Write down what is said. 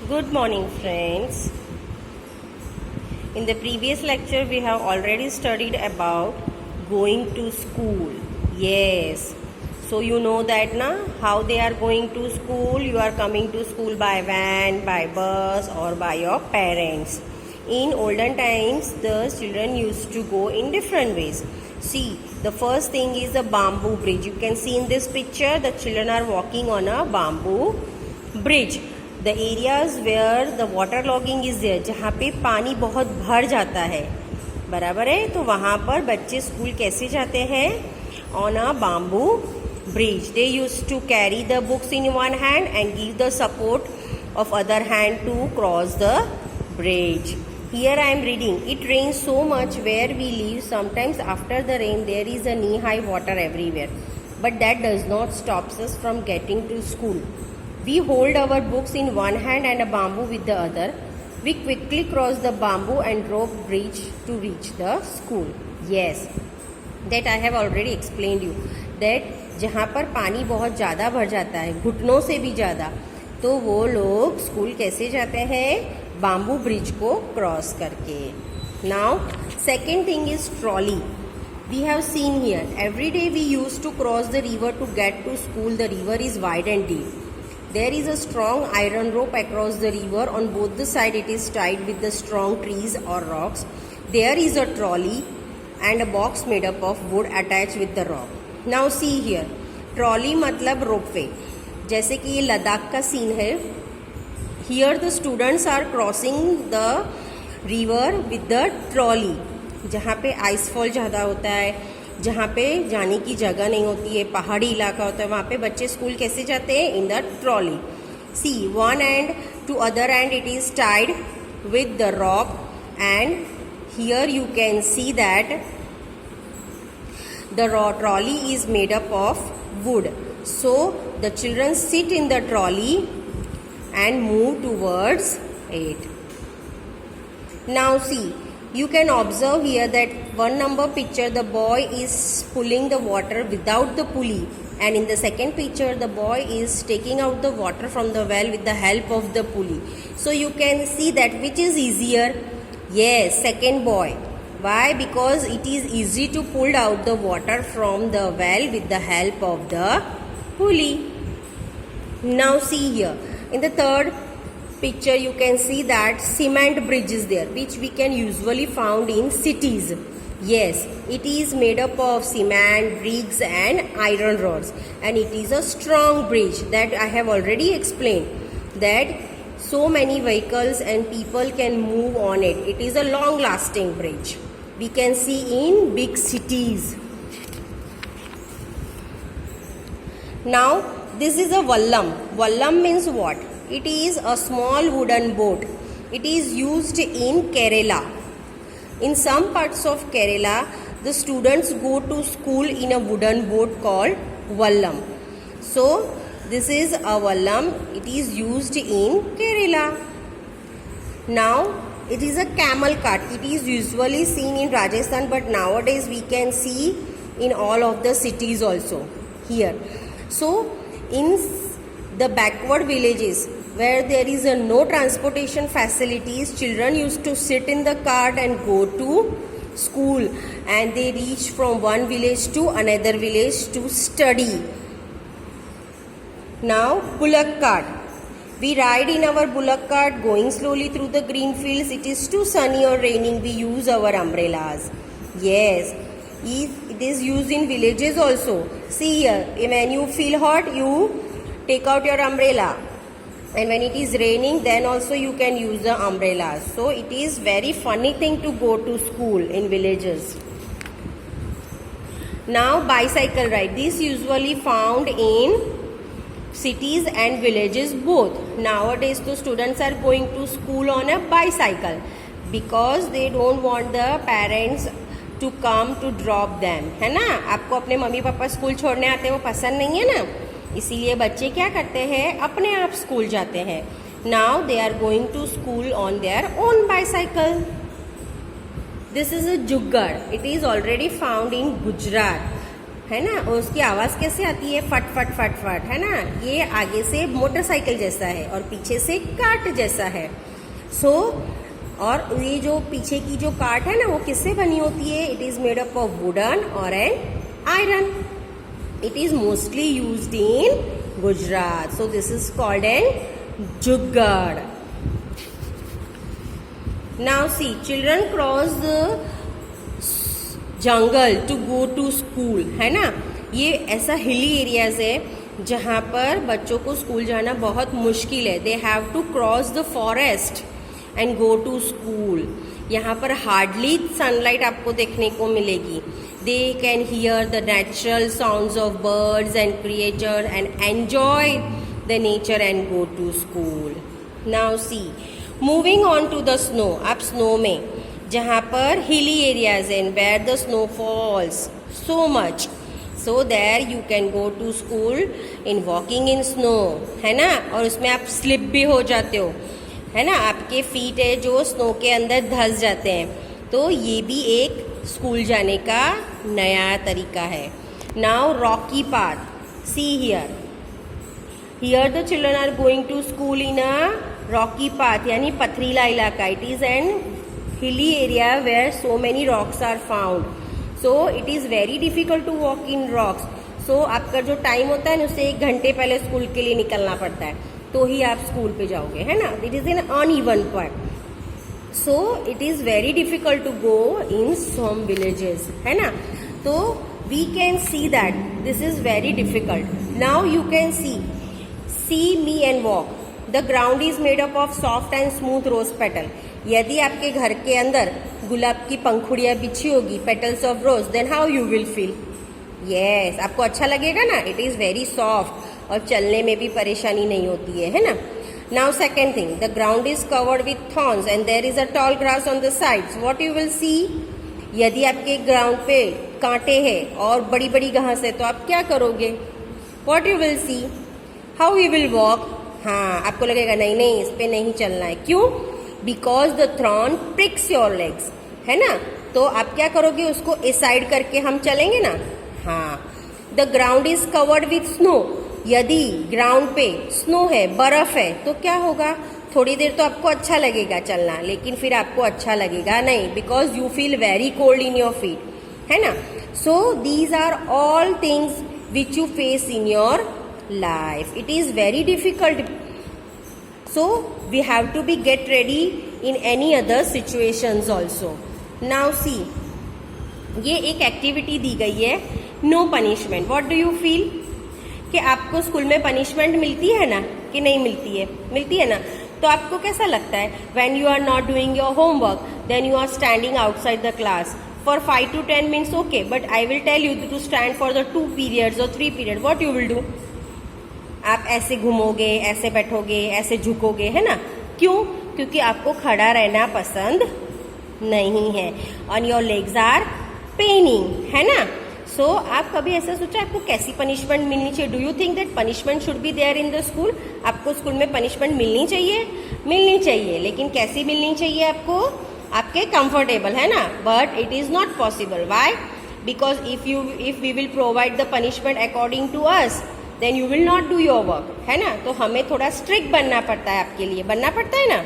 Good morning, friends. In the previous lecture, we have already studied about going to school. Yes. So you know that na how they are going to school. You are coming to school by van, by bus, or by your parents. In olden times, the children used to go in different ways. See, the first thing is a bamboo bridge. You can see in this picture, the children are walking on a bamboo bridge. The areas where the water logging is there, जहाँ पे पानी बहुत भर जाता है, बराबर है, तो वहाँ पर बच्चे स्कूल कैसे जाते हैं? On a bamboo bridge. They use to carry the books in one hand and give the support of other hand to cross the bridge. Here I am reading, it rains so much where we live. Sometimes after the rain there is a knee-high water everywhere. But that does not stop us from getting to school. We hold our books in one hand and a bamboo with the other. We quickly cross the bamboo and rope bridge to reach the school. Yes, that I have already explained you. That जहाँ पर पानी बहुत ज़्यादा भर जाता है, घुटनों से भी ज़्यादा, तो वो लोग स्कूल कैसे जाते हैं? बाम्बू ब्रिज को क्रॉस करके. Now second thing is trolley. We have seen here, every day we used to cross the river to get to school. The river is wide and deep. There is a strong iron rope across the river. On both the sides it is tied with the strong trees or rocks. There is a trolley and a box made up of wood attached with the rope. Now see here, trolley मतलब ropeway. जैसे कि ये लद्दाख का scene है. Here the students are crossing the river with the trolley. जहाँ पे icefall ज़्यादा होता है, जहाँ पे जाने की जगह नहीं होती है, पहाड़ी इलाका होता है, वहाँ पे बच्चे स्कूल कैसे जाते हैं? In the trolley. See one end to other end it is tied with the rope and here you can see that the trolley is made up of wood. So the children sit in the trolley and move towards it. Now see, you can observe here that one number picture the boy is pulling the water without the pulley, and in the second picture the boy is taking out the water from the well with the help of the pulley. So you can see that which is easier? Yes, second boy. Why? Because it is easy to pull out the water from the well with the help of the pulley. Now see here, in the third picture you can see that cement bridge is there, which we can usually found in cities. Yes, it is made up of cement, bricks and iron rods, and it is a strong bridge that I have already explained, that so many vehicles and people can move on it. It is a long lasting bridge. We can see in big cities. Now this is a vallam. Vallam means what? It is a small wooden boat. It is used in Kerala. In some parts of Kerala, the students go to school in a wooden boat called vallam. So, this is a vallam. It is used in Kerala. Now, it is a camel cart. It is usually seen in Rajasthan, but nowadays we can see in all of the cities also here. So, in the backward villages where there is a no transportation facilities, children used to sit in the cart and go to school, and they reach from one village to another village to study. Now bullock cart. We ride in our bullock cart going slowly through the green fields. It is too sunny or raining, we use our umbrellas. Yes, it is used in villages also. See here, when you feel hot, you take out your umbrella, and when it is raining, then also you can use the umbrellas. So it is very funny thing to go to school in villages. Now bicycle ride. This usually found in cities and villages both. Nowadays the students are going to school on a bicycle because they don't want the parents to come to drop them, है ना? आपको अपने mummy papa school छोड़ने आते हैं, वो पसंद नहीं है ना, इसीलिए बच्चे क्या करते हैं? अपने आप स्कूल जाते हैं. Now they are going to school on their own bicycle. This is a jugaad. It is already found in Gujarat, है ना, और उसकी आवाज कैसे आती है, फट फट फट फट, है ना। ये आगे से मोटरसाइकिल जैसा है और पीछे से कार्ट जैसा है। और ये जो पीछे की जो कार्ट है ना, वो किससे बनी होती है, it is made up of wooden और an iron. It is mostly used in Gujarat, so this is called an jugaad. Now see, children cross the jungle to go to school, है ना। ये ऐसा हिली एरियाज है जहाँ पर बच्चों को स्कूल जाना बहुत मुश्किल है। They have to cross the forest and go to school. यहाँ पर हार्डली सनलाइट आपको देखने को मिलेगी। They can hear the natural sounds of birds and creature and enjoy the nature and go to school. Now see, moving on to the snow. आप snow में, जहाँ पर hilly areas and where the snow falls so much, so there you can go to school in walking in snow, है ना। और उसमें आप slip भी हो जाते हो, है ना, आपके फीट है जो स्नो के अंदर धंस जाते हैं। तो ये भी एक स्कूल जाने का नया तरीका है। Now rocky path, see here, here the children are going to school in a rocky path, यानी पथरीला इलाका। It is an hilly area where so many rocks are found, so it is very difficult to walk in rocks. So आपका जो time होता है ना, उससे 1 घंटे पहले स्कूल के लिए निकलना पड़ता है, तो ही आप स्कूल पे जाओगे, है ना। It is an uneven path, so it is very difficult to go in some villages, है ना। तो we can see that this is very difficult. Now you can see me and walk. The ground is made up of soft and smooth rose petal. यदि आपके घर के अंदर गुलाब की पंखुड़ियाँ बिछी होगी, petals of rose, then how you will feel, yes, आपको अच्छा लगेगा ना। इट इज वेरी सॉफ्ट और चलने में भी परेशानी नहीं होती है ना। Now second thing, the ground is covered with thorns and there is a tall grass on the sides. What you will see, यदि आपके ग्राउंड पे कांटे हैं और बड़ी बड़ी घास है, तो आप क्या करोगे, what you will C, how you will walk. हाँ, आपको लगेगा नहीं नहीं इस पे नहीं चलना है, क्यों, because the thorn prix your legs, है ना। तो आप क्या करोगे, उसको इस साइड करके हम चलेंगे ना। हाँ, the ground is covered with snow. यदि ग्राउंड पे स्नो है, बर्फ है, तो क्या होगा, थोड़ी देर तो आपको अच्छा लगेगा चलना, लेकिन फिर आपको अच्छा लगेगा नहीं, because you feel very cold in your feet, है ना। So these are all things which you face in your life. It is very difficult, so we have to be get ready in any other situations also. Now see, ये एक activity दी गई है, no punishment. What do you feel, कि आपको school में punishment मिलती है ना कि नहीं मिलती है, मिलती है ना। तो आपको कैसा लगता है, when you are not doing your homework, then you are standing outside the class for 5 to 10 minutes, okay, but I will tell you to stand for the 2 periods or 3 periods. What you will do, आप ऐसे घूमोगे, ऐसे बैठोगे, ऐसे झुकोगे, है ना। क्यों, क्योंकि आपको खड़ा रहना पसंद नहीं है, और योर लेग्स आर पेनिंग, है ना। सो आप कभी ऐसा सोचा आपको कैसी पनिशमेंट मिलनी चाहिए, do you think that punishment should be there in the school. आपको स्कूल में पनिशमेंट मिलनी चाहिए, मिलनी चाहिए, लेकिन कैसी मिलनी चाहिए आपको, आपके कंफर्टेबल, है ना। But it is not possible, why, because if we will provide the punishment according to us, then you will not do your work, है ना। तो हमें थोड़ा स्ट्रिक्ट बनना पड़ता है, आपके लिए बनना पड़ता है ना।